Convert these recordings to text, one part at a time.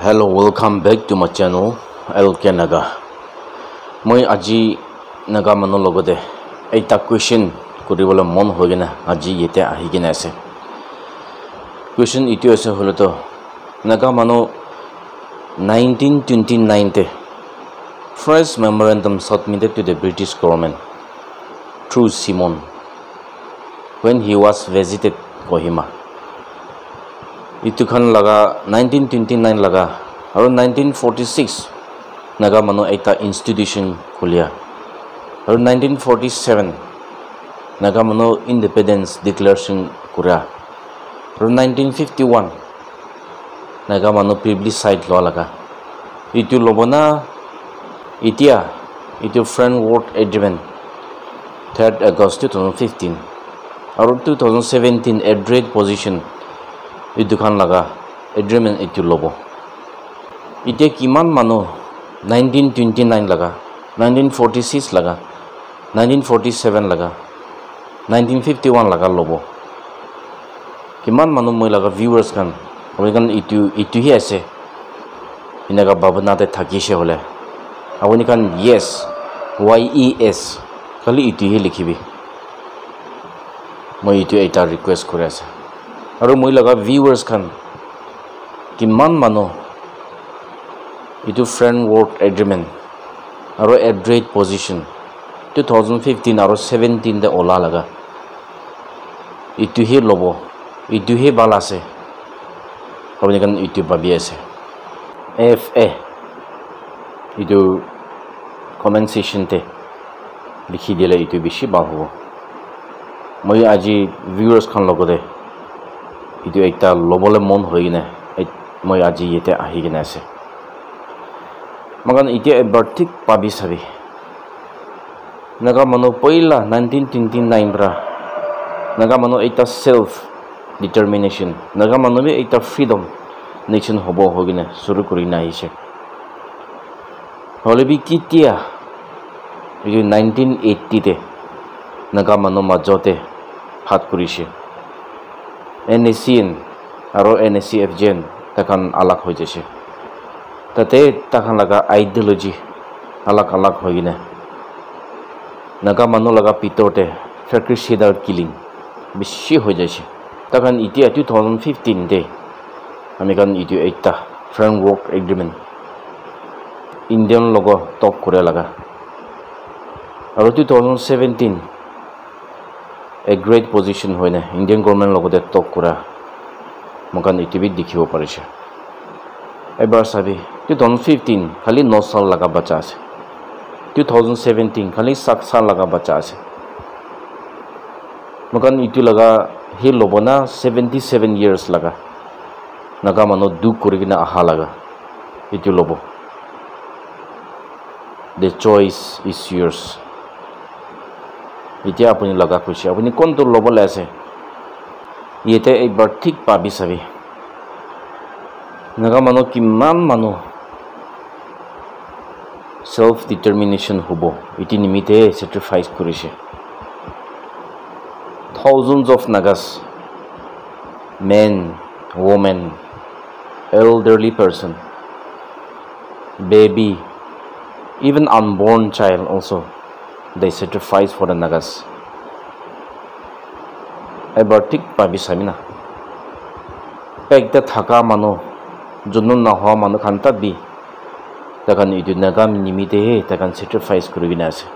Hello, welcome back to my channel LK Naga. Moi aji naga mano logode eita question kuribole mon hogena aji yete ahigena ase. Question itu ase holo to naga mano 1929 te first memorandum submitted to the British government through Simon when he was visited Kohima. Itu kan laga 1929 laga around 1946 naga mano ekta institution khulia around 1947 naga mano independence declaration kura around 1951 naga mano plebiscite lo laga itu lobona itia itu framework agreement 3rd August 2015 around 2017 adred position itu kan laga agreement itu lobo ite kiman mano 1929 laga 1946 laga 1947 laga 1951 laga lobo kiman mano moi laga viewers kan oigan itu hi ase inaga babana te thakise hole apuni kan yes kali itu hi likhibi moi itu eta request kore ase aru moi laga viewers kan kiman mano itu framework agreement aru adred position 2015 aru 17 de ola laga itu hi lobo itu hi balase apni kan itu babi ase fa itu comment section te likhi dile itu bishi bal hobo moi aji viewers kan logode itu ekta lobole mon hoigine moi aji yete ahigine ase magan ite ebartik pabi sabi naga mano poila 1929 bra naga mano ekta self determination naga mano be ekta freedom nation hobo hogine suru kuri na hise holebi kitia itu 1980 te naga mano majote hat kurise NACN aro NACF gen takan alag ho jese tate takan laga ideology alag hoigine naga manu laga pitote fratricidal killing bishi ho jese takan itia 2015 de amikan itu ekta framework agreement Indian logo top kore laga aro 2017 a great position hoine Indian government logo de top kura makan itu bi dikhibo parise ebar sabi 2015 khali 9 sal laga bacha ase 2017 khali 7 sal laga bacha ase makan itu laga hi lobona 77 years laga naga mano duk kurigina aha laga itu lobo the choice is yours इतिया अपनी लगा खुशी अपनी कौन तो लोबल ऐसे ये ते एक बार ठीक पाबी सभी नगा मनो कि मान मनो सेल्फ डिटर्मिनेशन होबो इति निमिते सैक्रिफाइस करिसे thousands of nagas men women elderly person baby even unborn child also they sacrifice for the nagas ebar tik pabi samina pekta thaka mano junun na ho mano khanta bi takan itu nagam nimite he takan sacrifice kurigina ase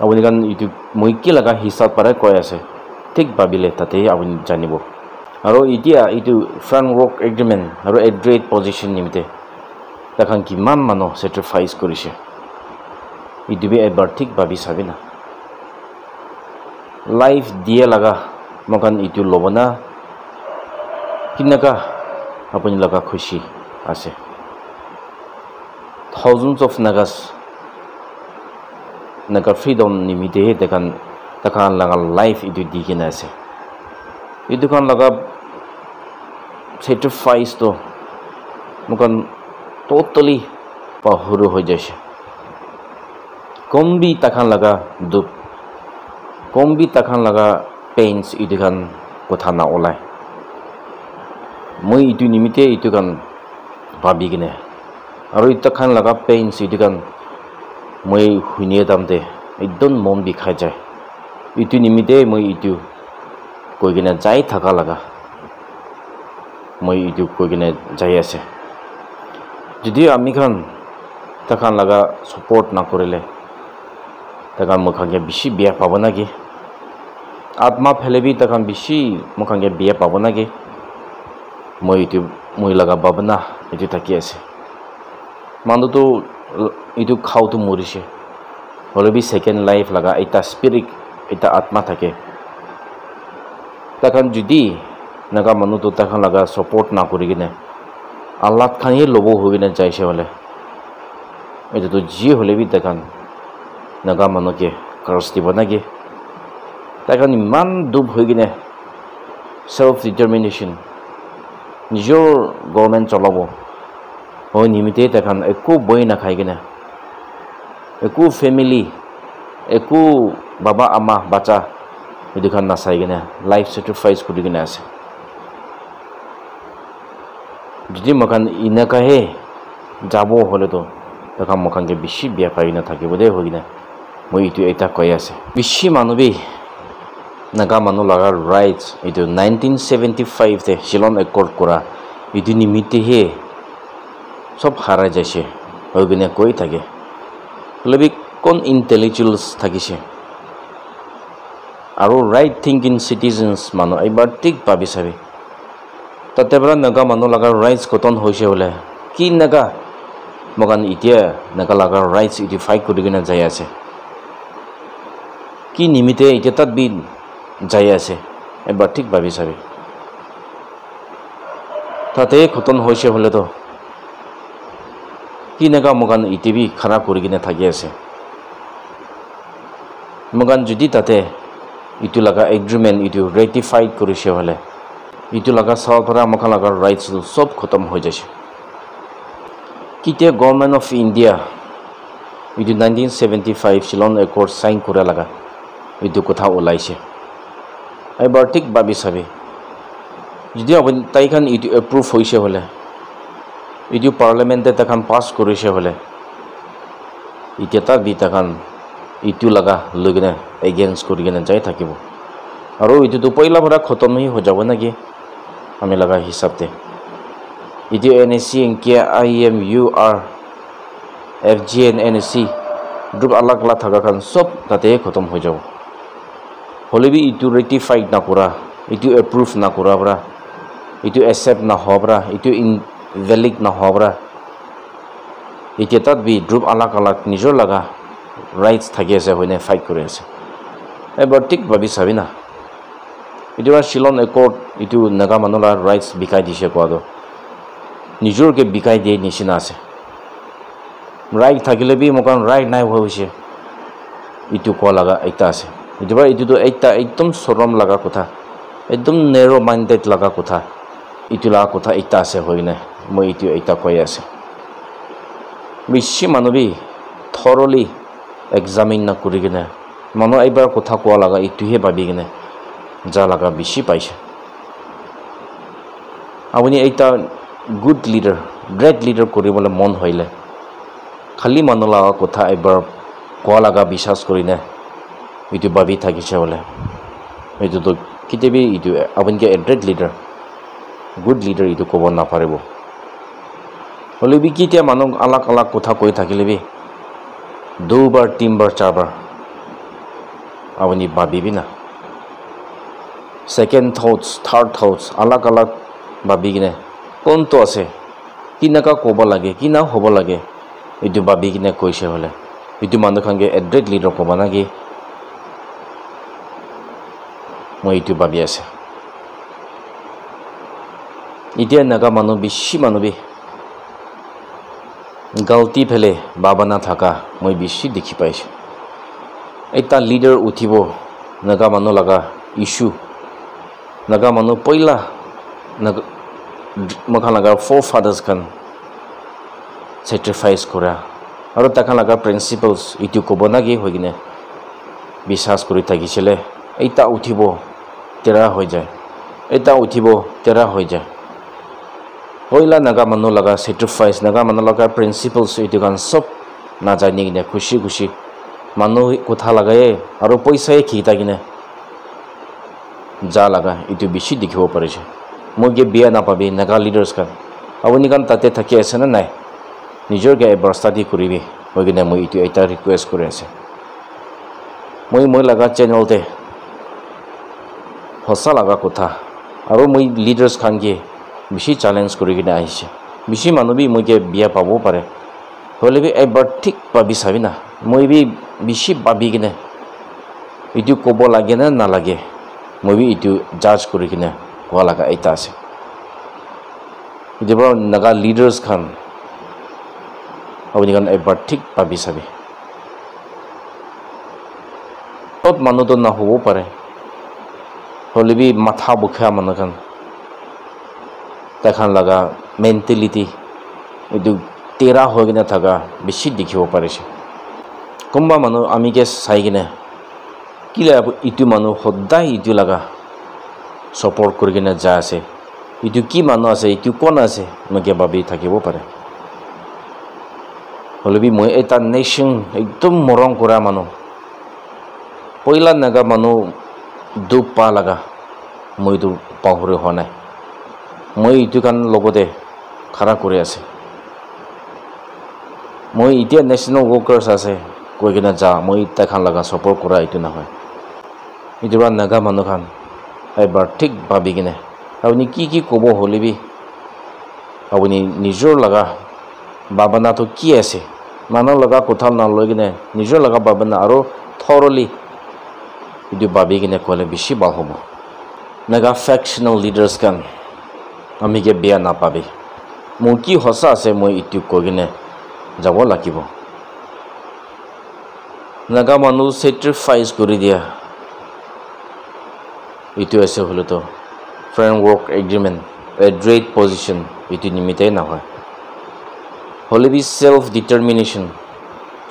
abuni kan itu moiki laga hisab pare koi ase tik babile tate abuni janibo aro itia itu framework agreement aro adred position nimite takan kiman mano sacrifice korise itu be ebar tik babi sabina life dia laga makan itu lobona kinaka apuni laga khushi ase thousands of nagas naga freedom nimite he takan laga life itu dikina ase itu kan laga sacrifice to makan totally pahuru ho jaise kombi takan laga duk kombi takan laga pains idikan kotha na olai মই itu nimite itu kan ভাবি কিনে আৰু ইটা খান লগা pain itu kan মই শুনিয়ে দামতে একদম মন বিষাই যায় itu nimite মই itu কৈ কিনে যাই থাকা লগা মই itu কৈ কিনে যাই আছে যদি আমি খান তাখান লগা সাপোর্ট না কৰিলে তাখান মুখাঙ্গে বেশি বিয়া পাব নাকি আত্মা ফেলেবি তাখান বেশি মুখাঙ্গে বিয়া পাব নাকি মই itu মই লগা ভাবনা itu থাকি আছে মানুহটো itu খাওতো মৰিছে হলেবি সেকেন্ড লাইফ লগা এটা স্পিরিট এটা আত্মা থাকে তাখান যদি নাগা মানুহটো তাখান লগা সাপোর্ট না কৰি কিনে আল্লাহ খানি লব হৈ কিনে যাইছে হলে এটা তো জি হলেবি তাখান নাগা মানুহকে কাৰ্স দিব নাকি তাখান ইমান ডুব হৈ কিনে সেলফ ডিটাৰমিনেশন নিজৰ গভর্নমেন্ট চলাব হয় নিমিতে তাখান একো বই নাখাই কিনে একো ফ্যামিলি একো বাবা আমা বাচ্চা এদিখান নাচাই কিনে লাইফ স্যাক্রিফাইস কৰি কিনে আছে যদি মখান ইনাকাহে যাব হলে তো তখন মখানকে বেশি বিয়া পাই না থাকিব দে হৈ কিনে মই itu এটা কৈ আছে বেশি মানুবি নাগা মানুহ লগাৰ রাইটস itu 1975 তে শিলং একর্ড করা itu নিমিত্তেহে সব হারাই যাইছে হৈ কিনে কৈ থাকে লবি কোন ইন্টেলেকচুয়ালস থাকিছে আৰু ৰাইট থিংকিং সিটিজেন্স মানুহ এবাৰ ঠিক ভাবি চাবি তাতে পৰা নাগা মানুহ লগাৰ ৰাইটস কতন হৈছে হলে কি নাগা মগান এতিয়া নাগা লগাৰ ৰাইটস itu ফাইট কৰি কিনে যাই আছে কি নিমিতে এতিয়া তাত বি যাই আছে এবাৰ ঠিক ভাবি চাবি তাতে খতন হৈছে হলে তো কি নাগা মগান ইটিভি খারাপ কৰি কিনে থাকি আছে মগান যদি তাতে ইটো লগা এগ্ৰিমেন্ট ইটো ৰেটিফাইড কৰিছে হলে ইটো লগা চাল পৰা মখা লগাৰ ৰাইটস সব খতম হৈ যাইছে কিতে গভৰ্নমেন্ট অফ ইন্ডিয়া ইটো 1975 শিলং একৰ্ড সাইন কৰা লগা ইটো কথা ওলাইছে এবাৰ ঠিক ভাবি চাবি যদি আপুনি তাইখান ইটো এপ্ৰুভ হৈছে হলে ইটো পাৰ্লামেন্টে তাখান পাস কৰিছে হলে ইতিয়া তাক বি তাখান ইটো লগা লৈ কিনে এগেইনষ্ট কৰি কিনে যাই থাকিব আৰু ইটোতো পইলা পৰা খতমই হৈ যাব নাকি আমি লগা হিচাপতে ইটো এনএসসি এনকে আইএমইউআর এফজিএন এনএসসি গ্রুপ আলাগ আলাগ থাকা খান সব তাতে খতম হৈ যাব হলেবি ইটো রেটিফাইড না কৰা ইটো এপ্ৰুভ না কৰা পৰা ইটো একসেপ্ট না হওয়া পৰা ইটো ইনভ্যালিড না হওয়া পৰা এতিয়া তাত বি গ্ৰুপ আলাগ আলাগ নিজৰ লগা ৰাইটস থাকি আছে হয়নে ফাইট কৰি আছে এবাৰ ঠিক ভাবি চাবি না ইটো শিলং একৰ্ড ইটো নাগা মানুহৰ ৰাইটস বিকাই দিছে কোৱাটো নিজৰকে বিকাই দিয়ে নিচিনা আছে ৰাইট থাকিলে বি মকান ৰাইট নাই হৈছে ইটো কোৱা লগা এটা আছে ইটোতো একটা একদম চৰম লগা কথা একদম নেৰো মাইন্ডেড লগা কথা ইটো লগা কথা এটা আছে হৈ নাই মই ইটো এটা কৈ আছে বেছি মানুহবি থৰলি এক্সামিন না কৰি কিনে মানুহ এইবাৰ কথা কোৱা লগা ইটোহে ভাবি কিনে যা লগা বেছি পাইছে আপুনি এটা গুড লিডাৰ গ্ৰেট লিডাৰ কৰিবলৈ মন হইলে খালি মানুহ লগা কথা এইবাৰ কোৱা লগা বিশ্বাস কৰি নে ইটো ভাবি থাকিছে হলে এইটোতো কেতিয়াবি ইটো আপুনিকে গ্ৰেট লিডাৰ গুড লিডাৰ ইটো ক'ব নাপাৰিব হলে বি কেতিয়া মানুহ আলাগ আলাগ কথা কৈ থাকিলে বি দুবাৰ তিনবাৰ চাৰবাৰ আপুনি ভাবিবি না সেকেন্ড থটস থার্ড থটস আলাগ আলাগ ভাবি কিনে কোনটো আছে কি নাকা ক'ব লাগে কি না হ'ব লাগে এইটো ভাবি কিনে কৈছে হলে এইটো মানুহখানকে গ্ৰেট লিডাৰ ক'ব নাকি মই এইটো ভাবি আছে এতিয়া নাগা মানুহ বেছি মানুহবি গলতি ফেলে বাবা না থাকা মই বেছি দেখি পাইছো এটা লিডাৰ উঠিব নাগা মানুহ লগা ইস্যু নাগা মানুহ পইলা মখা লগা ফোর ফাদার্স খান স্যাক্রিফাইস করা আর তাখান লগা প্রিন্সিপালস ইটো ক'ব নাকি হৈ কিনে বিশ্বাস কৰি থাকিছিলে এইটা উঠিব তেৰা হৈ যায় এটা উঠিব তেৰা হৈ যায় Poila naga manu laga sacrifice naga manu laga principles itu kan sob na jani gine khushi khushi manu kotha lagaye aro paisa khita gine ja laga itu bishi dikhibo parise moge biya na pabi naga leaders kan abuni kan tate thaki ase na nai nijor ge ebar study kuribi moge na moi itu eta request kore ase moi laga channel te hosa laga kotha aro moi leaders kan ge bishi challenge kuri gina aise bishi manu bi moge biya pabo pare hole bi ebar thik pabi sabina moi bi bishi pabi gine itu kobo lage na na lage moi bi itu judge kuri gina ko laga eta ase itu bro naga leaders kan abuni kan ebar thik pabi sabi tot manu to na hobo pare hole bi matha bukha manu kan takhan laga mentality itu tera hogina thaga bishi dikhibo parise kumba manu ami ke saigine kila itu manu hoddai itu laga support kurigina ja ase itu ki manu ase itu kon ase mage babi thakibo pare holibi moi eta nation ekdom morong kora manu poila naga manu dupa laga moi tu pahore honai moi itu kan logote khara kore ase moi itia national workers ase koi gina ja moi takhan laga support kora itu na hoy itu ran naga manu khan ebar thik babi gine abuni ki kobo holibi abuni nijor laga babana to ki ase mano laga kothal na logine nijor laga babana aro thoroughly itu babi gine kole bishi bal hobo naga factional leaders kan আমি কে বিয়া না পাবি মোৰ কি হসা আছে মই ইটো কগিনে যাব লাগিব নাগা মানু sacrifice কৰি দিয়া ইটো আছে হলো তো framework agreement a great position ইটো নিমিতে না হয় হলে B self determination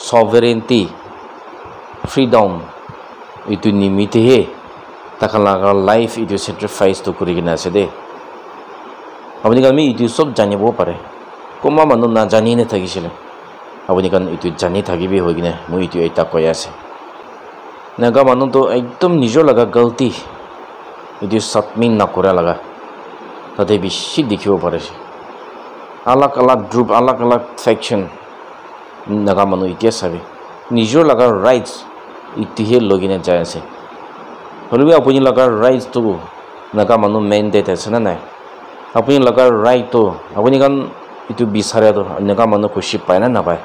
sovereignty freedom ইটো নিমিতে হে তাকা লাগা লাইফ ইটো sacrifice তো কৰি কিনা আছে দে abuni kan mi itu sob janibo pare koma manu na jani ne thagisile abuni kan itu jani thagibi hogine moi itu eta koy ase naga manu to ekdom nijo laga galti itu satmin na kora laga tate bishi dikhibo pare alak alak group alak alak section naga manu itia sabi nijo laga rights itu he logine jay ase holibi apuni laga rights to naga manu mandate ase na nai apuni laga right to apuni kan itu bisare to naga manu khushi pai na pai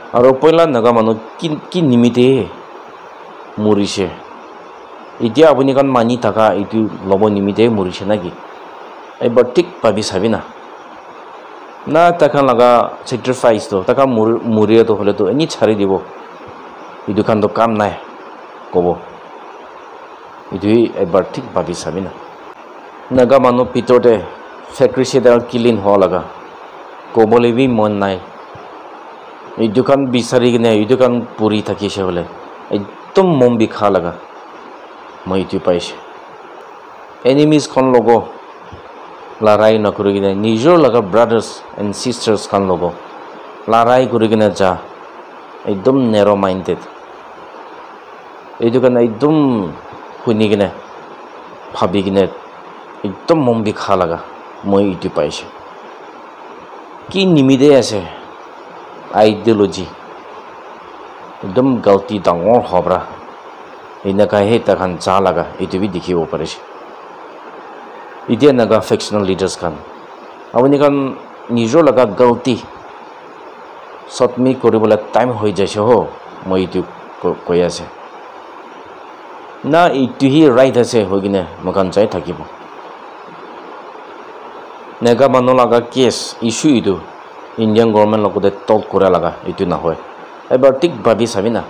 aro poila naga manu ki nimite murise itia apuni kan mani taka itu lobo nimite murise nagi ebar tik pabi sabina na takan laga sacrifice to taka murie to hole to eni chari dibo itu kan to kam nai kobo itu ebar tik pabi sabina naga manu pitote sacrificial killing ho laga kobole bi mon nai ei dukan bisari gine ei dukan puri thaki se hole ekdom mom bi kha laga moi tu paise enemies kon logo larai na kuri gine nijor laga brothers and sisters kan logo larai kuri gine ja ekdom narrow minded ei dukan ekdom huni gine bhabi gine একদম মন বিখা লাগা মই ইটো পাইছে কি নিমিদে আছে ideology একদম গলতি ডাঙৰ হবৰা এনেকা হে তাখান যা লাগা ইটো বি দেখিব পাৰিছে ইতিয়া নাগা ফেকশনাল লিডাৰ্স খান আপুনি কান নিজৰ লাগা গলতি সতমি কৰিবলৈ টাইম হৈ যাইছে হ মই ইটো কৈ আছে না ইটো হি ৰাইট আছে হৈ কিনে মকান যাই থাকিব naga manu laga case issue itu Indian government lokote talk kora laga itu na hoy ebar tik babi sabina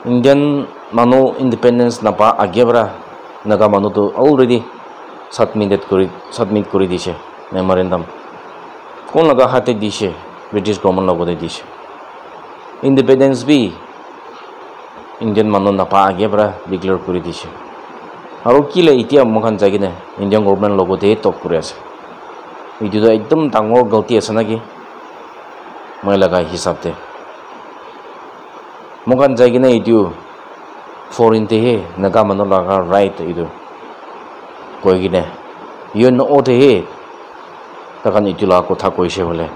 Indian manu independence na pa agebra naga manu to already submit kori dise memorandum kon laga hate dise British government lokote dise independence bi Indian manu na pa agebra declare kori dise আৰু কিলে এতিয়া মখান যাই কিনে Indian government লগতে top কৰি আছে এইটোতো একদম ডাঙৰ গলতি আছে নাকি মই লগা হিচাপতে মখান যাই কিনে এইটো ফৰেইনতেহে নাগা মানুহ লগা ৰাইট এইটো কৈ কিনে ইউ ন'তেহে তাকান এইটো লগা কথা কৈছে বোলে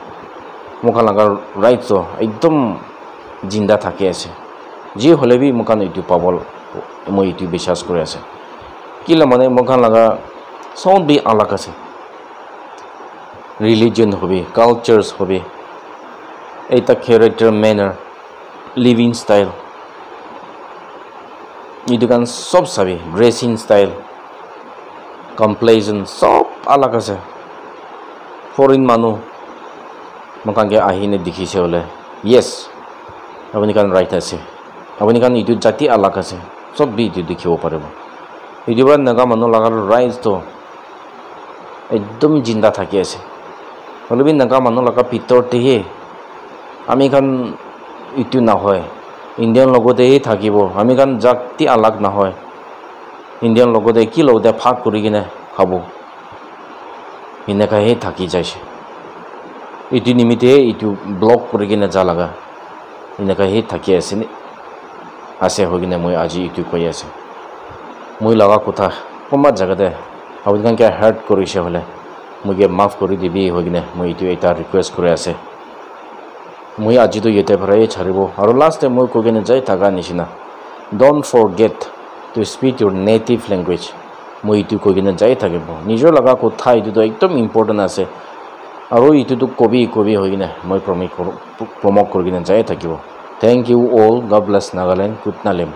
মখান লগা ৰাইটটো একদম জিন্দা থাকি আছে যি হ'লে বি মখান এইটো পাব মই এইটো বিশ্বাস কৰি আছে কিলা মানে মখান লগা সব বি আলাগ আছে রিলিজন হবে কালচার্স হবে এইটা ক্যারেক্টার ম্যানার লিভিং স্টাইল এইটো গান সব চাবি ড্রেসিং স্টাইল কমপ্লেজন সব আলাগ আছে ফরেন মানুহ মকানকে আহিনে দেখিছে হলে ইয়েস আপুনি কান রাইট আছে আপুনি কান এইটো জাতি আলাগ আছে সব বি এইটো দেখিব পাৰিব এইটো পৰা নাগা মানুহ লগাৰ ৰাইজটো একদম জিন্দা থাকি আছে হলে বি নাগা মানুহ লগা ভিতৰতেহে আমি খান ইটো নহয় ইণ্ডিয়ান লগতেহে থাকিব আমি খান জাতি আলাগ নহয় ইণ্ডিয়ান লগতে কি লগতে ভাগ কৰি কিনে খাব এনেকাহে থাকি যাইছে এইটো নিমিত্তে এইটো ব্লক কৰি কিনে যা লগা এনেকাহে থাকি আছে হৈ কিনে মই আজি এইটো কৈ আছে মই লগা কথা কোনোবা জেগাতে আপোনালোকে হাৰ্ট কৰিছে হ'লে মোকে মাফ কৰি দিবি হৈ কিনে মই এইটো এটা ৰিকুৱেষ্ট কৰি আছে মই আজিতো ইয়াতে পৰাই ছাড়িব আৰু লাষ্টে মই কৈ কিনে যাই থাকা নিচিনা don't forget two speak Euro native language মই এইটো কৈ কিনে যাই থাকিব নিজৰ লগা কথা এইটোতো একদম ইম্পৰ্টেণ্ট আছে আৰু এইটোতো কবি হৈ কিনে মই প্ৰমোট কৰি কিনে যাই থাকিব thank you all God bless Nagaland good নালেম